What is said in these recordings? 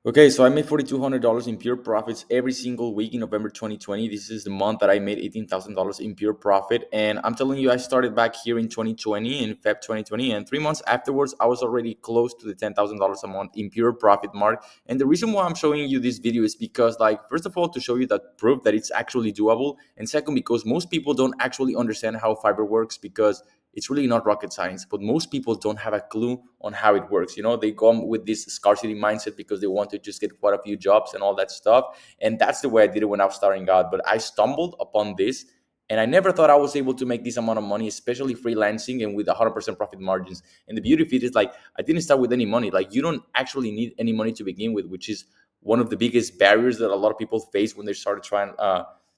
Okay, so I made $4,200 in pure profits every single week in November 2020. This is the month that I made $18,000 in pure profit. And I'm telling you, I started back here in 2020, in Feb 2020. And 3 months afterwards, I was already close to the $10,000 a month in pure profit mark. And the reason why I'm showing you this video is because, like, first of all, to show you that proof that it's actually doable. And second, because most people don't actually understand how Fiverr works because it's really not rocket science, but most people don't have a clue on how it works. They come with this scarcity mindset because they want to just get quite a few jobs and all that stuff. And that's the way I did it when I was starting out. But I stumbled upon this, and I never thought I was able to make this amount of money, especially freelancing and with 100% profit margins. And the beauty of it is, like, I didn't start with any money. Like, you don't actually need any money to begin with, which is one of the biggest barriers that a lot of people face when they start trying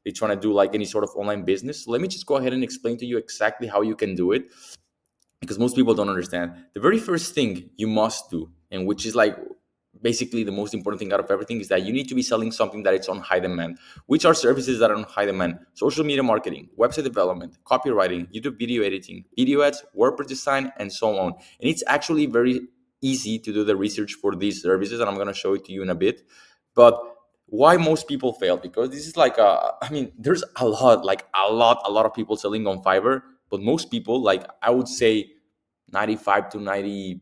they're trying to do like any sort of online business. So let me just go ahead and explain to you exactly how you can do it, because most people don't understand. The very first thing you must do, and which is like basically the most important thing out of everything, is that you need to be selling something that it's on high demand. Which are services that are on high demand? Social media marketing, website development, copywriting, YouTube video editing, video ads, WordPress design, and so on. And it's actually very easy to do the research for these services, and I'm going to show it to you in a bit. But why most people fail? Because this is like I mean, there's a lot of people selling on Fiverr, but most people, like, I would say 95 to 98%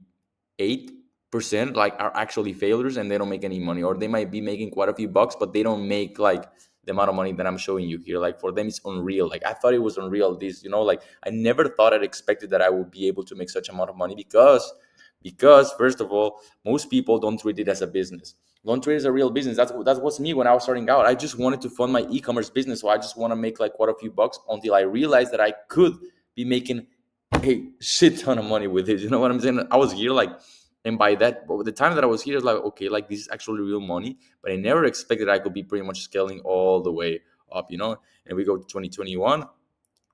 like are actually failures, and they don't make any money, or they might be making quite a few bucks, but they don't make like the amount of money that I'm showing you here. Like, for them it's unreal. Like, I thought it was unreal, this, like, I never thought I'd expected that I would be able to make such amount of money, because first of all, most people don't treat it as a business. Don't treat it as a real business. That's what's me when I was starting out. I just wanted to fund my e-commerce business, so I just want to make like quite a few bucks, until I realized that I could be making a shit ton of money with it. You know what I'm saying? I was here like, and by that, but the time that I was here, it's like, okay, like, this is actually real money. But I never expected I could be pretty much scaling all the way up. And we go to 2021,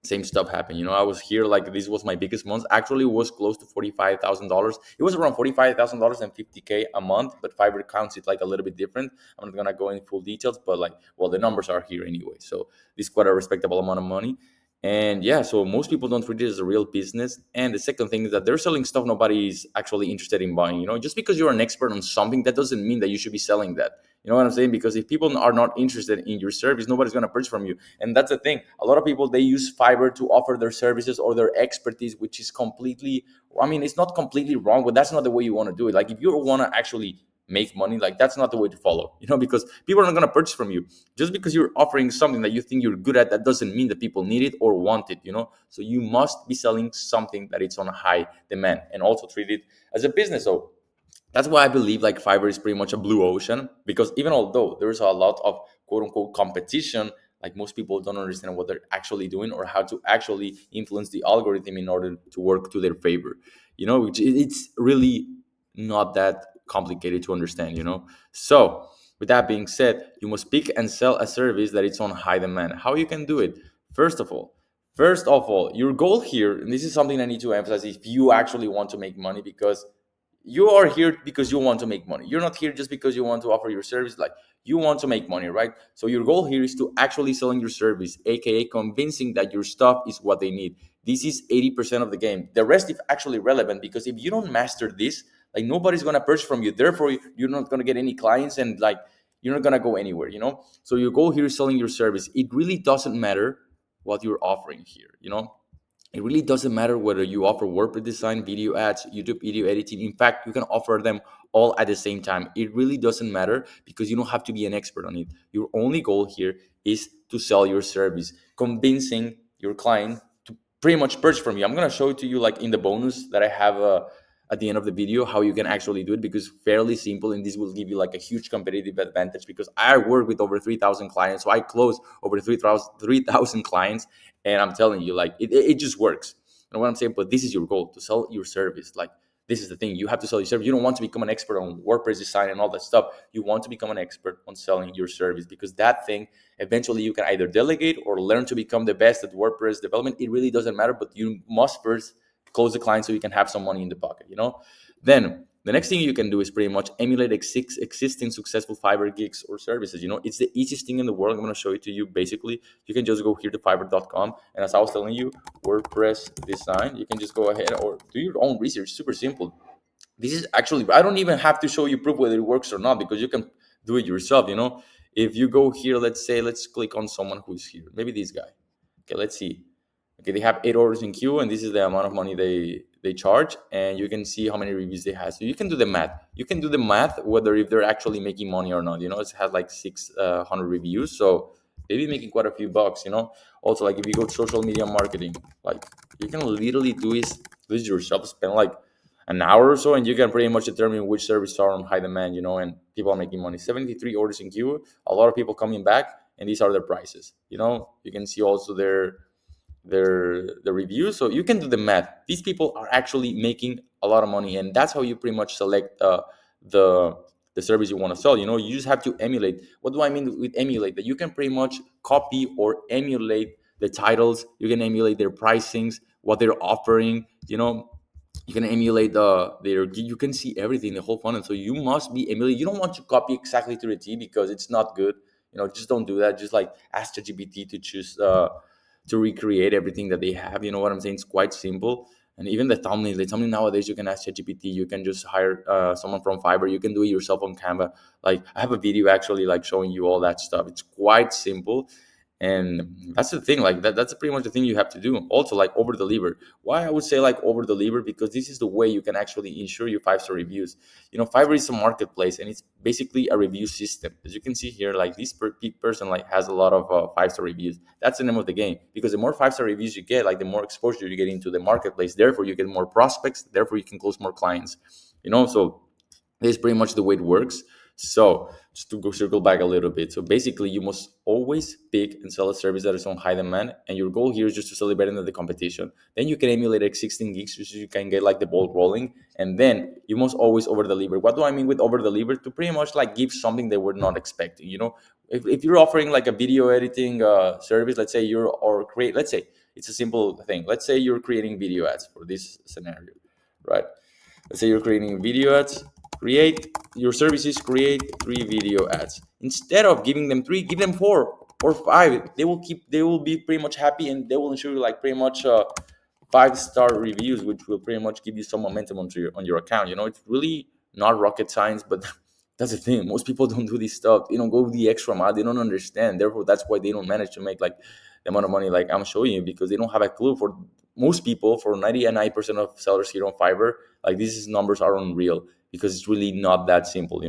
same stuff happened. I was here, like, this was my biggest month. Actually, it was close to $45,000. It was around $45,000 and 50K a month, but Fiverr counts it like a little bit different. I'm not gonna go in full details, but like, well, the numbers are here anyway. So this is quite a respectable amount of money. And yeah, so most people don't treat it as a real business. And the second thing is that they're selling stuff nobody is actually interested in buying. Just because you're an expert on something, that doesn't mean that you should be selling that. You know what I'm saying? Because if people are not interested in your service, nobody's gonna purchase from you. And that's the thing. A lot of people, they use Fiverr to offer their services or their expertise, which is completely, I mean, it's not completely wrong, but that's not the way you want to do it. Like, if you want to actually make money, like, that's not the way to follow, because people are not going to purchase from you. Just because you're offering something that you think you're good at, that doesn't mean that people need it or want it. So you must be selling something that it's on a high demand, and also treat it as a business. So that's why I believe like Fiverr is pretty much a blue ocean, because even although there's a lot of quote unquote competition, like, most people don't understand what they're actually doing or how to actually influence the algorithm in order to work to their favor. Which it's really not that complicated to understand. So with that being said, you must pick and sell a service that it's on high demand. How you can do it? First of all, your goal here, and this is something I need to emphasize, if you actually want to make money, because you are here because you want to make money. You're not here just because you want to offer your service. Like, you want to make money, right? So your goal here is to actually selling your service, aka convincing that your stuff is what they need. This is 80% of the game. The rest is actually relevant, because if you don't master this, like, nobody's gonna purchase from you. Therefore, you're not gonna get any clients, and like, you're not gonna go anywhere. So your goal here is selling your service. It really doesn't matter what you're offering here. It really doesn't matter whether you offer WordPress design, video ads, YouTube video editing. In fact, you can offer them all at the same time. It really doesn't matter, because you don't have to be an expert on it. Your only goal here is to sell your service, convincing your client to pretty much purchase from you. I'm going to show it to you like in the bonus that I have at the end of the video, how you can actually do it, because fairly simple, and this will give you like a huge competitive advantage, because I work with over 3,000 clients. So I close over 3,000 clients, and I'm telling you, like, it just works. You know what I'm saying? But this is your goal, to sell your service. Like, this is the thing. You have to sell your service. You don't want to become an expert on WordPress design and all that stuff. You want to become an expert on selling your service, because that thing, eventually you can either delegate or learn to become the best at WordPress development. It really doesn't matter, but you must first close the client so you can have some money in the pocket. Then the next thing you can do is pretty much emulate existing successful Fiverr gigs or services. It's the easiest thing in the world. I'm going to show it to you. Basically, you can just go here to fiverr.com, and as I was telling you, WordPress design, you can just go ahead or do your own research. Super simple. This is actually, I don't even have to show you proof whether it works or not, because you can do it yourself, if you go here, let's say, let's click on someone who's here, maybe this guy. Okay, let's see. Okay, they have 8 orders in queue, and this is the amount of money they charge, and you can see how many reviews they have. So you can do the math. You can do the math whether if they're actually making money or not. It has like 600 reviews, so they've been making quite a few bucks. Also, like if you go to social media marketing, like you can literally do this yourself. Spend like an hour or so, and you can pretty much determine which services are on high demand. And people are making money. 73 orders in queue. A lot of people coming back, and these are their prices. You can see also their reviews, so you can do the math. These people are actually making a lot of money, and that's how you pretty much select the the service you want to sell. You just have to emulate. What do I mean with emulate? That you can pretty much copy or emulate the titles. You can emulate their pricings, what they're offering. You can emulate their, you can see everything, the whole funnel. So you must be emulate. You don't want to copy exactly to the T, because it's not good. Just don't do that. Just like ask ChatGPT to choose to recreate everything that they have. You know what I'm saying? It's quite simple. And even the thumbnail nowadays, you can ask ChatGPT. You can just hire someone from Fiverr. You can do it yourself on Canva. Like I have a video actually like showing you all that stuff. It's quite simple. And that's the thing, like that's pretty much the thing you have to do. Also, like over deliver. Why I would say like over deliver? Because this is the way you can actually ensure your 5-star reviews. Fiverr is a marketplace, and it's basically a review system. As you can see here, like this person like has a lot of 5-star reviews. That's the name of the game, because the more 5-star reviews you get, like the more exposure you get into the marketplace. Therefore, you get more prospects. Therefore, you can close more clients. So this is pretty much the way it works. So just to go circle back a little bit. So basically, you must always pick and sell a service that is on high demand, and your goal here is just to sell it better than the competition. Then you can emulate existing gigs, so you can get like the ball rolling, and then you must always over deliver. What do I mean with over deliver? To pretty much like give something they were not expecting. If you're offering like a video editing service, let's say let's say it's a simple thing. Let's say you're creating video ads for this scenario, right? Let's say you're creating video ads. Create your services, create 3 video ads. Instead of giving them 3, give them 4 or 5. They will be pretty much happy, and they will ensure you like pretty much 5-star reviews, which will pretty much give you some momentum on your account. It's really not rocket science, but that's the thing. Most people don't do this stuff. They don't go the extra mile. They don't understand. Therefore, that's why they don't manage to make like the amount of money like I'm showing you, because they don't have a clue. For most people, for 99% of sellers here on Fiverr, like these numbers are unreal, because it's really not that simple.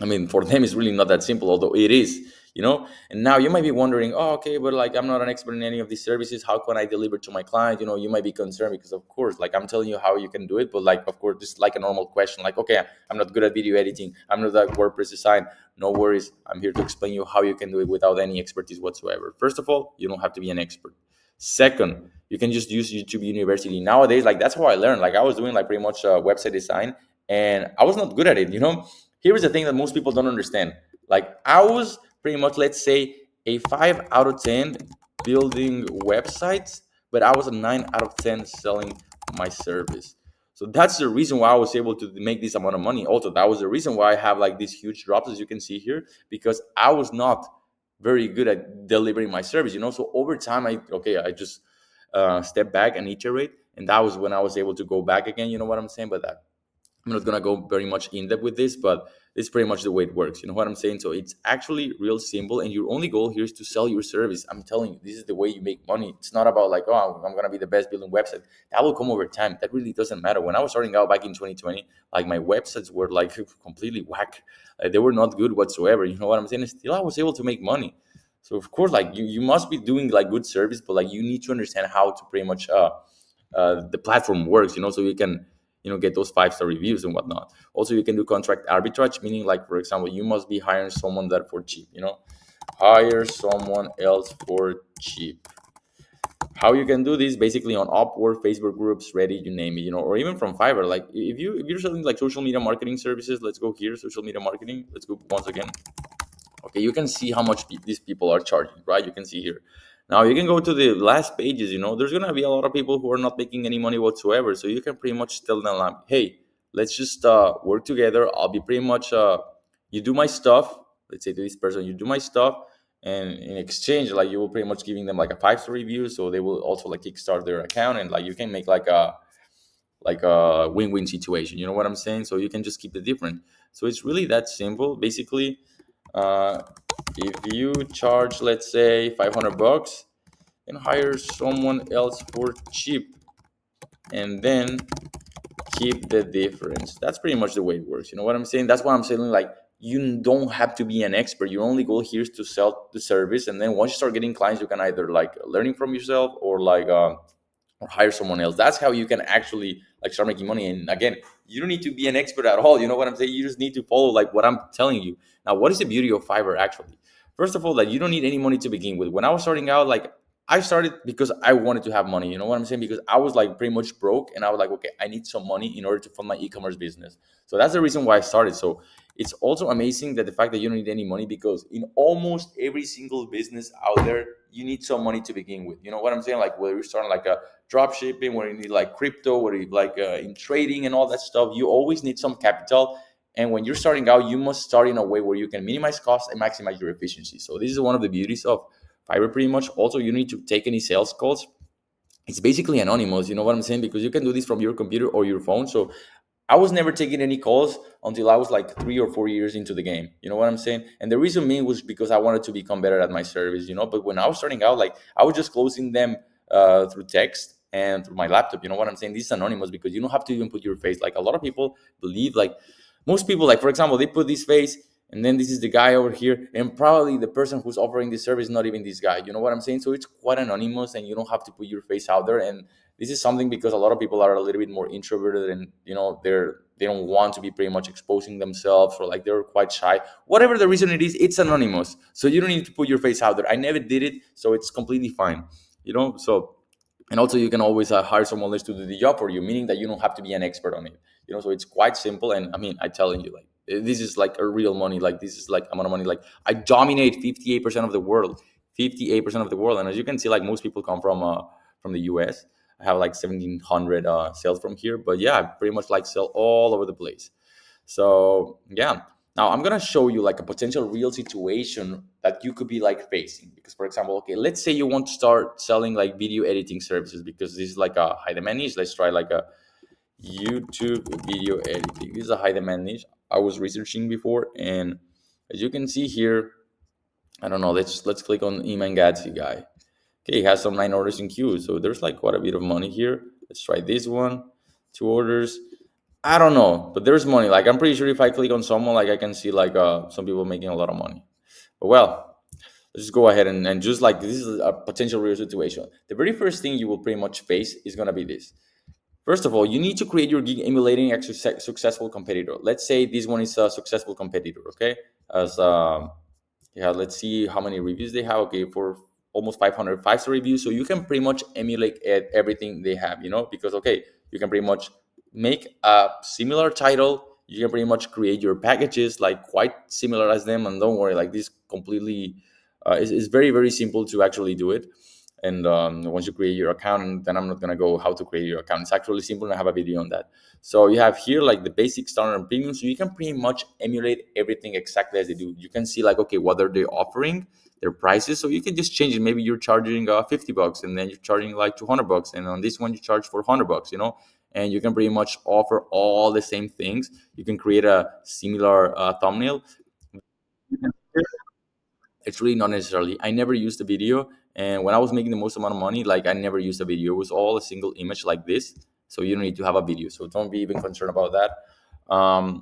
I mean, for them, it's really not that simple, although it is. And now you might be wondering, oh, okay, but like I'm not an expert in any of these services. How can I deliver to my client? You might be concerned, because of course, like I'm telling you how you can do it, but like, of course, this is like a normal question. Like, okay, I'm not good at video editing. I'm not at WordPress design. No worries. I'm here to explain you how you can do it without any expertise whatsoever. First of all, you don't have to be an expert. Second, you can just use YouTube University. Nowadays, like that's how I learned. Like I was doing like pretty much website design, and I was not good at it. Here's the thing that most people don't understand. Like I was pretty much, let's say, a 5 out of 10 building websites, but I was a 9 out of 10 selling my service. So that's the reason why I was able to make this amount of money. Also, that was the reason why I have like these huge drops, as you can see here, because I was not very good at delivering my service. So over time, I just step back and iterate, and that was when I was able to go back again. You know what I'm saying? But that I'm not gonna go very much in depth with this, but it's pretty much the way it works. You know what I'm saying? So it's actually real simple, and your only goal here is to sell your service. I'm telling you, this is the way you make money. It's not about like, oh, I'm gonna be the best building website. That will come over time. That really doesn't matter. When I was starting out back in 2020, like my websites were like completely whack. They were not good whatsoever. You know what I'm saying? And still, I was able to make money. So of course, like you must be doing like good service, but like you need to understand how to pretty much the platform works. So you can get those 5-star reviews and whatnot. Also, you can do contract arbitrage, meaning like, for example, you must be hiring someone that for cheap. Hire someone else for cheap. How you can do this? Basically on Upwork, Facebook groups, Reddit, you name it. Or even from Fiverr. Like if you're selling like social media marketing services, let's go here, social media marketing. Let's go once again. Okay, you can see how much these people are charging, right? You can see here. Now you can go to the last pages. There's gonna be a lot of people who are not making any money whatsoever. So you can pretty much tell them, like, hey, let's just work together. I'll be pretty much you do my stuff. Let's say to this person, you do my stuff, and in exchange, like you will pretty much giving them like a 5-star review. So they will also like kickstart their account, and like you can make like a win-win situation. You know what I'm saying? So you can just keep the difference. So it's really that simple. Basically, uh, if you charge, let's say, 500 bucks and hire someone else for cheap, and then keep the difference. That's pretty much the way it works. You know what I'm saying? That's why I'm saying, like, you don't have to be an expert. Your only goal here is to sell the service, and then once you start getting clients, you can either like learning from yourself or like or hire someone else. That's how you can actually like start making money. And again, you don't need to be an expert at all. You know what I'm saying? You just need to follow like what I'm telling you. Now, what is the beauty of Fiverr actually? First of all, that you don't need any money to begin with. When I was starting out, like I started because I wanted to have money. You know what I'm saying? Because I was like pretty much broke, and I was like, okay, I need some money in order to fund my e-commerce business. So that's the reason why I started. So it's also amazing that the fact that you don't need any money, because in almost every single business out there, you need some money to begin with. You know what I'm saying? Like whether you're starting like a drop shipping, where you need like crypto, where you like in trading and all that stuff, you always need some capital. And when you're starting out, you must start in a way where you can minimize costs and maximize your efficiency. So this is one of the beauties of Fiverr pretty much. Also, you need to take any sales calls. It's basically anonymous, you know what I'm saying? Because you can do this from your computer or your phone. So I was never taking any calls until I was like 3 or 4 years into the game. You know what I'm saying? And the reason being was because I wanted to become better at my service, you know. But when I was starting out, like I was just closing them through text and through my laptop. You know what I'm saying? This is anonymous because you don't have to even put your face. Like a lot of people believe, like most people, like for example, they put this face and then this is the guy over here, and probably the person who's offering this service is not even this guy. You know what I'm saying? So it's quite anonymous, and you don't have to put your face out there. And this is something because a lot of people are a little bit more introverted, and you know they don't want to be pretty much exposing themselves, or like they're quite shy. Whatever the reason it is, it's anonymous, so you don't need to put your face out there. I never did it, so it's completely fine. You know, so and also you can always hire someone else to do the job for you, meaning that you don't have to be an expert on it. You know, so it's quite simple. And I mean, I telling you, like this is like a real money. Like this is like amount of money. Like I dominate 58% of the world, 58% of the world. And as you can see, like most people come from the US. I have like 1,700 sales from here, but yeah, I pretty much like sell all over the place. So yeah, now I'm gonna show you like a potential real situation that you could be like facing. Because for example, okay, let's say you want to start selling like video editing services, because this is like a high demand niche. Let's try like a YouTube video editing. This is a high demand niche. I was researching before, and as you can see here, I don't know. Let's click on Iman Gadsby guy. Okay, he has some 9 orders in queue, so there's like quite a bit of money here. Let's try this one. 2 orders. I don't know, but there's money. Like I'm pretty sure if I click on someone, like I can see like some people making a lot of money. But well, let's just go ahead and just like this is a potential real situation. The very first thing you will pretty much face is gonna be this. First of all, you need to create your gig emulating a successful competitor. Let's say this one is a successful competitor. Okay, as yeah, let's see how many reviews they have. Okay, for almost 500 5-star reviews, so you can pretty much emulate everything they have. You know, because okay, you can pretty much make a similar title. You can pretty much create your packages like quite similar as them, and don't worry, like this completely is very very simple to actually do it. And once you create your account, and then I'm not gonna go how to create your account. It's actually simple, and I have a video on that. So you have here like the basic, standard, and premium. So you can pretty much emulate everything exactly as they do. You can see like okay, what are they offering, their prices. So you can just change it. Maybe you're charging 50 bucks, and then you're charging like 200 bucks, and on this one you charge 400 bucks. You know, and you can pretty much offer all the same things. You can create a similar thumbnail. It's really not necessarily. I never used a video, and when I was making the most amount of money, like I never used a video. It was all a single image like this, so you don't need to have a video. So don't be even concerned about that.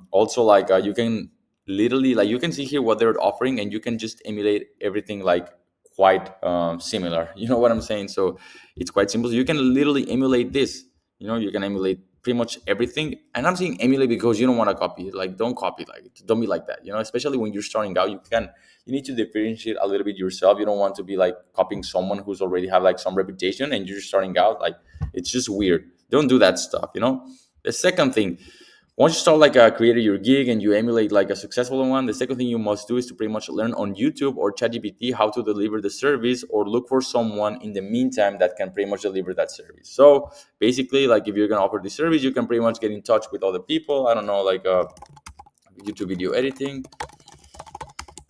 Also, like you can literally like you can see here what they're offering, and you can just emulate everything like quite similar. You know what I'm saying? So it's quite simple. So you can literally emulate this. You know, you can emulate pretty much everything. And I'm saying emulate because you don't want to copy it. Like don't copy. Like don't be like that. You know, especially when you're starting out, you need to differentiate a little bit yourself. You don't want to be like copying someone who's already have like some reputation and you're just starting out. Like it's just weird. Don't do that stuff. You know. The second thing, once you start like creating your gig and you emulate like a successful one, the second thing you must do is to pretty much learn on YouTube or ChatGPT how to deliver the service, or look for someone in the meantime that can pretty much deliver that service. So basically, like if you're gonna offer this service, you can pretty much get in touch with other people. I don't know, like YouTube video editing.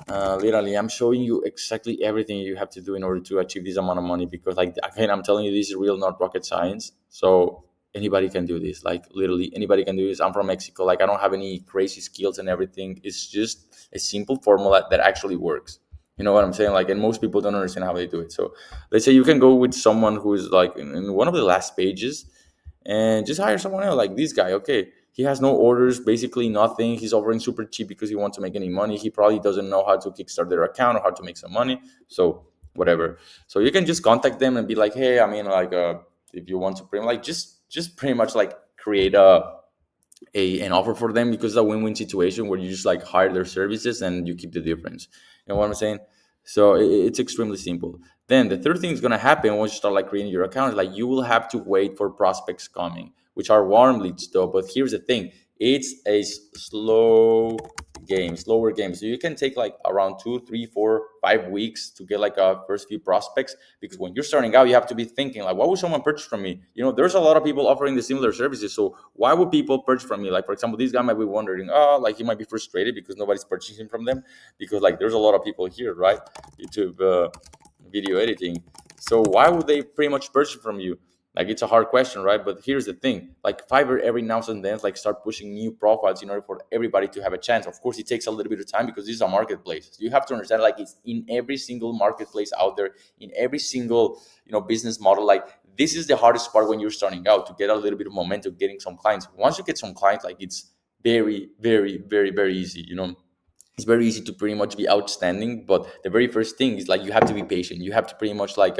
Literally, I'm showing you exactly everything you have to do in order to achieve this amount of money, because like again, I'm telling you, this is real, not rocket science. So anybody can do this. Like literally anybody can do this. I'm from Mexico. Like I don't have any crazy skills and everything. It's just a simple formula that actually works. You know what I'm saying? Like, and most people don't understand how they do it. So let's say you can go with someone who's like in one of the last pages and just hire someone else like this guy. Okay, he has no orders, basically nothing. He's offering super cheap because he wants to make any money. He probably doesn't know how to kickstart their account or how to make some money. So whatever. So you can just contact them and be like, hey, I mean, like, if you want to pretty like just pretty much like create an offer for them, because it's a win-win situation where you just like hire their services and you keep the difference. You know what I'm saying? So it's extremely simple. Then the third thing is going to happen once you start like creating your account is like you will have to wait for prospects coming, which are warm leads though. But here's the thing, it's a slower game. So you can take like around 2, 3, 4, 5 weeks to get like a first few prospects, because when you're starting out, you have to be thinking like, what would someone purchase from me? You know, there's a lot of people offering the similar services. So why would people purchase from me? Like, for example, this guy might be wondering, oh, like he might be frustrated because nobody's purchasing from them, because like there's a lot of people here, right? YouTube, video editing. So why would they pretty much purchase from you? Like, it's a hard question, right? But here's the thing, like Fiverr every now and then like start pushing new profiles in order for everybody to have a chance. Of course, it takes a little bit of time because this is a marketplace. So you have to understand, like, it's in every single marketplace out there, in every single, business model. Like, this is the hardest part when you're starting out, to get a little bit of momentum, getting some clients. Once you get some clients, like, it's very, very, very, very easy. It's very easy to pretty much be outstanding. But the very first thing is like you have to be patient. You have to pretty much like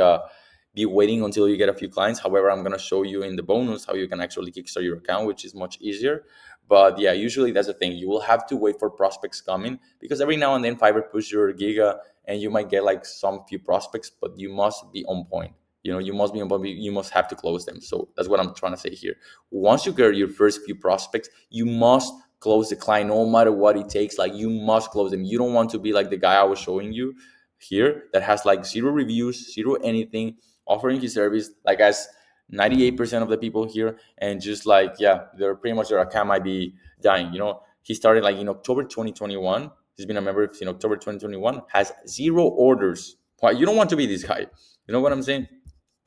be waiting until you get a few clients. However, I'm going to show you in the bonus how you can actually kickstart your account, which is much easier. But yeah, usually that's the thing, you will have to wait for prospects coming, because every now and then Fiverr push your giga and you might get like some few prospects, but you must be on point. You must be on point. You must have to close them. So that's what I'm trying to say here. Once you get your first few prospects, you must close the client no matter what it takes. Like, you must close them. You don't want to be like the guy I was showing you here that has like zero reviews, zero anything, offering his service like as 98% of the people here, and just like, yeah, they're pretty much, their account might be dying. He started like in October 2021. He's been a member in October 2021, has zero orders. Why? You don't want to be this guy. You know what I'm saying?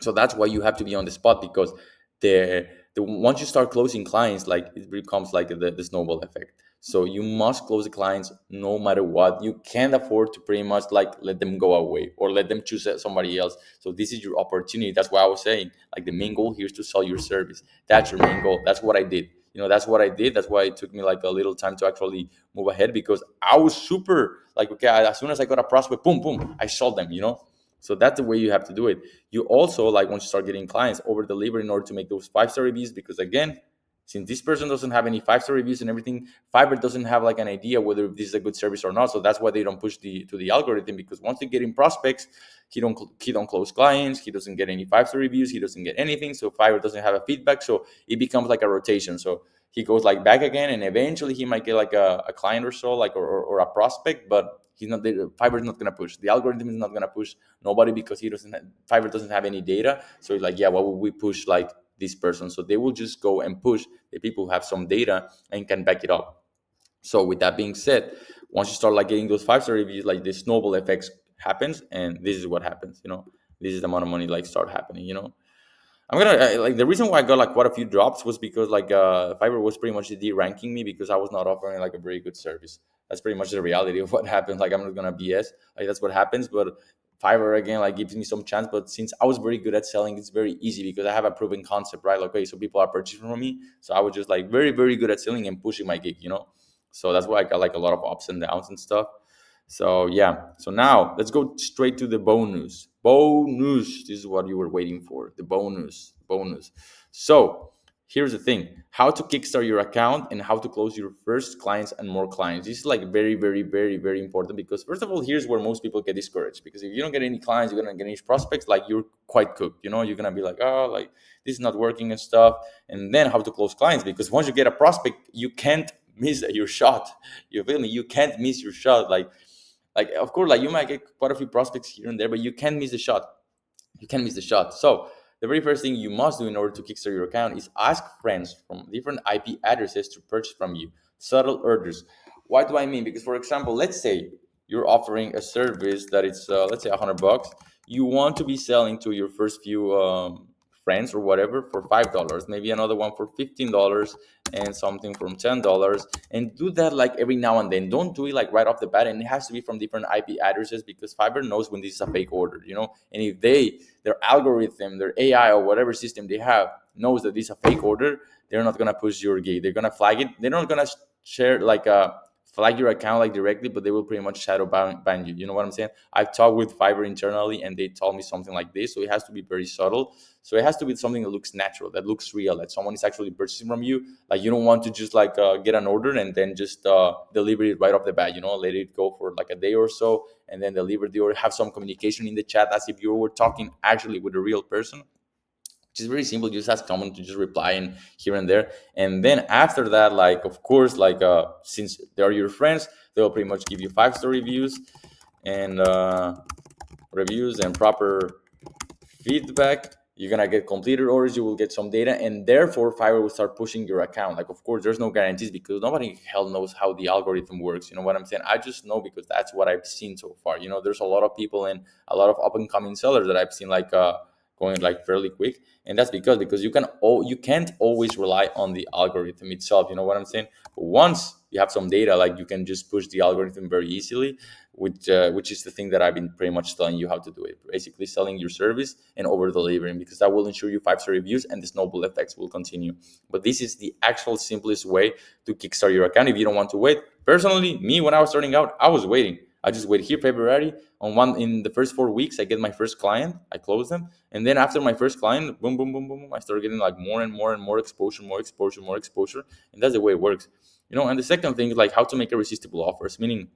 So that's why you have to be on the spot, because the once you start closing clients, like, it becomes like the snowball effect. So you must close the clients no matter what. You can't afford to pretty much like let them go away or let them choose somebody else. So this is your opportunity. That's why I was saying, like, the main goal here is to sell your service. That's your main goal. That's what I did. That's what I did. That's why it took me like a little time to actually move ahead, because I was super like, okay, as soon as I got a prospect, boom, boom, I sold them. So that's the way you have to do it. You also, like, once you start getting clients, over deliver in order to make those 5-star reviews, because again, since this person doesn't have any 5-star reviews and everything, Fiverr doesn't have like an idea whether this is a good service or not. So that's why they don't push to the algorithm, because once they get in prospects, he don't close clients, he doesn't get any 5-star reviews, he doesn't get anything. So Fiverr doesn't have a feedback. So it becomes like a rotation. So he goes like back again, and eventually he might get like a client or so, like, or a prospect, but he's not the Fiverr is not gonna push. The algorithm is not gonna push nobody, because Fiverr doesn't have any data. So it's like, yeah, why would we push like this person? So they will just go and push the people who have some data and can back it up. So with that being said, once you start like getting those 5-star reviews, like the snowball effects happens, and this is what happens. This is the amount of money like start happening. I'm gonna like, the reason why I got like quite a few drops was because like Fiverr was pretty much de-ranking me because I was not offering like a very good service. That's pretty much the reality of what happens. Like, I'm not gonna BS. Like, that's what happens. But Fiverr again like gives me some chance. But since I was very good at selling, it's very easy because I have a proven concept, right? Like, okay, so people are purchasing from me. So I was just like very, very good at selling and pushing my gig. So that's why I got like a lot of ups and downs and stuff. So yeah. So now let's go straight to the bonus. Bonus. This is what you were waiting for. The bonus. Bonus. So here's the thing: how to kickstart your account and how to close your first clients and more clients. This is like very, very, very, very important, because first of all, here's where most people get discouraged, because if you don't get any clients, you're gonna get any prospects, like, you're quite cooked. You're gonna be like, oh, like, this is not working and stuff. And then how to close clients, because once you get a prospect, you can't miss your shot. You feel me? You can't miss your shot. Like, of course, like, you might get quite a few prospects here and there, but you can't miss the shot. You can't miss the shot. So the very first thing you must do in order to kickstart your account is ask friends from different IP addresses to purchase from you. Subtle orders. What do I mean? Because, for example, let's say you're offering a service that it's let's say $100. You want to be selling to your friends or whatever for $5, maybe another one for $15, and something from $10, and do that like every now and then. Don't do it like right off the bat, and it has to be from different IP addresses because Fiverr knows when this is a fake order, and if their algorithm, their AI, or whatever system they have knows that this is a fake order, they're not gonna push your gig. They're gonna flag it. They're not gonna share like a flag your account like directly, but they will pretty much shadow ban you. You know what I'm saying? I've talked with Fiverr internally, and they told me something like this. So it has to be very subtle. So it has to be something that looks natural, that looks real, that someone is actually purchasing from you. Like you don't want to just like get an order and then just deliver it right off the bat. Let it go for like a day or so, and then deliver the order. Have some communication in the chat as if you were talking actually with a real person, which is very simple. You just ask someone to just reply and here and there. And then after that, like of course, like since they are your friends, they'll pretty much give you 5-star reviews and proper feedback. You're gonna get completed orders, you will get some data, and therefore Fiverr will start pushing your account. Like of course there's no guarantees because nobody hell knows how the algorithm works. You know what I'm saying? I just know because that's what I've seen so far. There's a lot of people and a lot of up and coming sellers that I've seen like going like fairly quick, and that's because you can't always rely on the algorithm itself. You know what I'm saying? But once you have some data, like you can just push the algorithm very easily, which is the thing that I've been pretty much telling you how to do it. Basically, selling your service and over delivering, because that will ensure you 5-star reviews and the snowball effects will continue. But this is the actual simplest way to kickstart your account if you don't want to wait. Personally, me, when I was starting out, I was waiting. I just waited here February. In the first 4 weeks, I get my first client. I close them, and then after my first client, boom, boom, boom, boom, boom, I started getting like more and more and more exposure, more exposure, more exposure, and that's the way it works. And the second thing is like how to make irresistible offers, meaning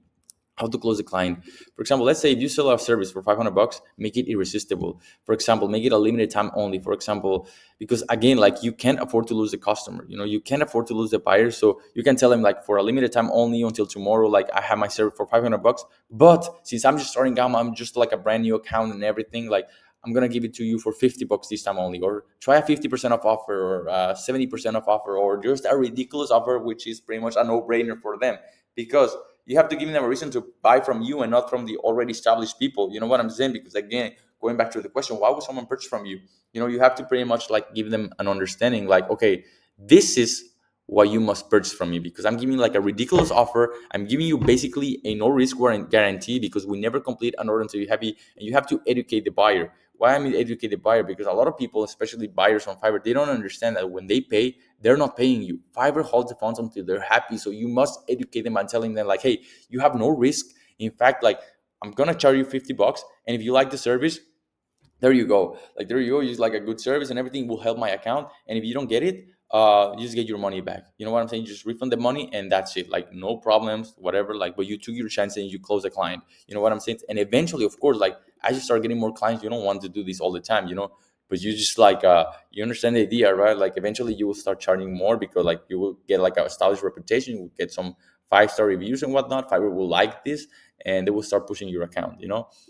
how to close a client. For example, let's say if you sell a service for $500, make it irresistible. For example, make it a limited time only. For example, because again, like you can't afford to lose the customer. You can't afford to lose the buyer. So you can tell them like for a limited time only until tomorrow. Like I have my service for $500, but since I'm just starting out, I'm just like a brand new account and everything. Like I'm gonna give it to you for $50 this time only, or try a 50% off offer, or 70% off offer, or just a ridiculous offer, which is pretty much a no-brainer for them because you have to give them a reason to buy from you and not from the already established people. You know what I'm saying? Because again, going back to the question, why would someone purchase from you? You have to pretty much like give them an understanding, like, okay, this is why you must purchase from me, because I'm giving like a ridiculous offer. I'm giving you basically a no risk guarantee because we never complete an order until you're happy, and you have to educate the buyer. Why I mean educate the buyer? Because a lot of people, especially buyers on Fiverr, they don't understand that when they pay, they're not paying you. Fiverr holds the funds until they're happy. So you must educate them by telling them like, hey, you have no risk. In fact, like I'm gonna charge you $50, and if you like the service, there you go. Like there you go. Use like a good service and everything will help my account. And if you don't get it, you just get your money back. You know what I'm saying? You just refund the money and that's it. Like no problems, whatever. Like, but you took your chance and you close the client. You know what I'm saying? And eventually, of course, like as you start getting more clients, you don't want to do this all the time, but you just like you understand the idea, right? Like eventually you will start charging more because like you will get like a established reputation, you will get some 5-star reviews and whatnot. Fiverr will like this and they will start pushing your account.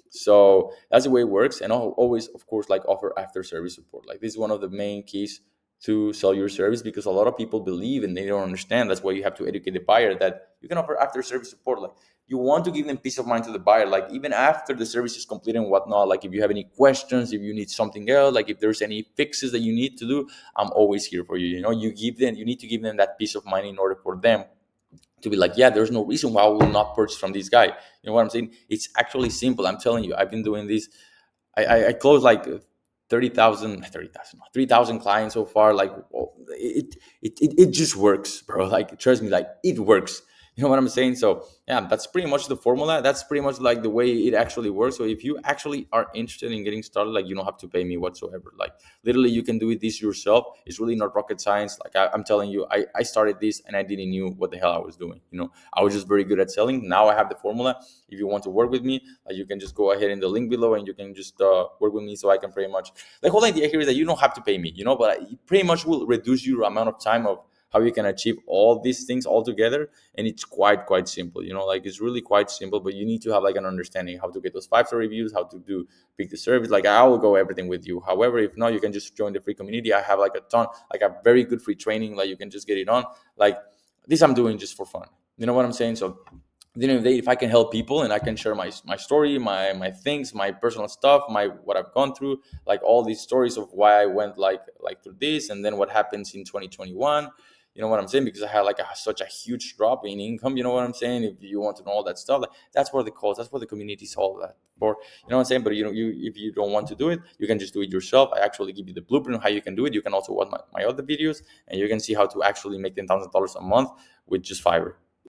So that's the way it works. And I'll always, of course, like offer after service support. Like this is one of the main keys to sell your service, because a lot of people believe and they don't understand. That's why you have to educate the buyer that you can offer after service support. Like you want to give them peace of mind to the buyer, like even after the service is completed and whatnot. Like if you have any questions, if you need something else, like if there's any fixes that you need to do, I'm always here for you. You need to give them that peace of mind in order for them to be like, yeah, there's no reason why I will not purchase from this guy. You know what I'm saying? It's actually simple. I'm telling you, I've been doing this. I closed like 3,000 clients so far. Like it just works, bro. Like trust me, like it works. You know what I'm saying? So yeah, that's pretty much the formula. That's pretty much like the way it actually works. So if you actually are interested in getting started, like you don't have to pay me whatsoever. Like literally, you can do it this yourself. It's really not rocket science. Like I'm telling you, I started this and I didn't knew what the hell I was doing. I was just very good at selling. Now I have the formula. If you want to work with me, you can just go ahead in the link below and you can just work with me. So I can pretty much, the whole idea here is that you don't have to pay me, but it pretty much will reduce your amount of time of how you can achieve all these things all together. And it's quite simple, like it's really quite simple, but you need to have like an understanding how to get those 5-star reviews, how to do pick the service. Like I will go everything with you. However, if not, you can just join the free community. I have like a ton, like a very good free training, like you can just get it on. Like this I'm doing just for fun. You know what I'm saying? So the end of the day, if I can help people and I can share my story, my things, my personal stuff, my what I've gone through, like all these stories of why I went like through this, and then what happens in 2021. You know what I'm saying? Because I had like such a huge drop in income. You know what I'm saying? If you want to know all that stuff, like, that's where the cause, that's where the community is all that for. You know what I'm saying? But you if you don't want to do it, you can just do it yourself. I actually give you the blueprint of how you can do it. You can also watch my other videos, and you can see how to actually make $10,000 a month with just Fiverr.